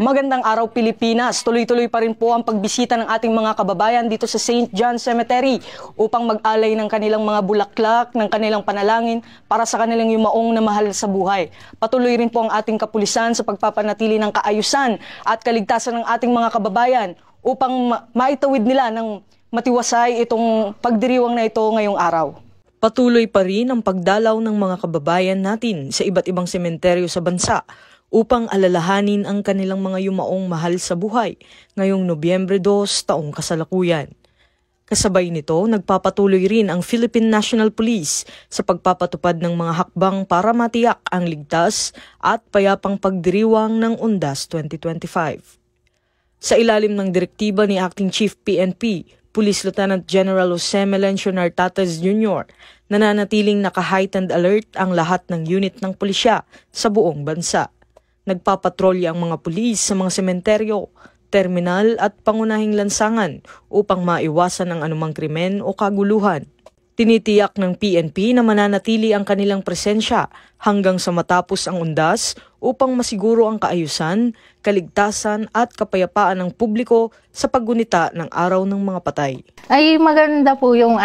Magandang araw Pilipinas. Tuloy-tuloy pa rin po ang pagbisita ng ating mga kababayan dito sa St. John Cemetery upang mag-alay ng kanilang mga bulaklak, ng kanilang panalangin para sa kanilang yumaong na mahal sa buhay. Patuloy rin po ang ating kapulisan sa pagpapanatili ng kaayusan at kaligtasan ng ating mga kababayan upang maitawid nila ng matiwasay itong pagdiriwang na ito ngayong araw. Patuloy pa rin ang pagdalaw ng mga kababayan natin sa iba't ibang sementeryo sa bansa upang alalahanin ang kanilang mga yumaong mahal sa buhay ngayong Nobyembre 2 taong kasalukuyan. Kasabay nito, nagpapatuloy rin ang Philippine National Police sa pagpapatupad ng mga hakbang para matiyak ang ligtas at payapang pagdiriwang ng Undas 2025. Sa ilalim ng direktiba ni Acting Chief PNP, Police Lieutenant General Jose Melencio Nartates Jr., nananatiling naka-heightened alert ang lahat ng unit ng pulisya sa buong bansa. Nagpapatrolya ang mga pulis sa mga sementeryo, terminal at pangunahing lansangan upang maiwasan ang anumang krimen o kaguluhan. Tinitiyak ng PNP na mananatili ang kanilang presensya hanggang sa matapos ang undas upang masiguro ang kaayusan, kaligtasan at kapayapaan ng publiko sa paggunita ng Araw ng Mga Patay. Ay maganda po yung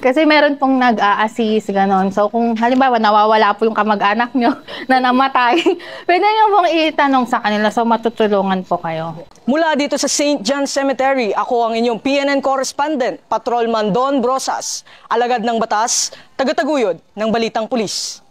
kasi meron pong nag-a-assist, gano'n. So kung halimbawa nawawala po yung kamag-anak nyo na namatay, pwede nyo pong itanong sa kanila, so matutulungan po kayo. Mula dito sa St. John Cemetery, ako ang inyong PNN correspondent, Patrolman Don Brosas, alagad ng batas, tagataguyod ng Balitang Pulis.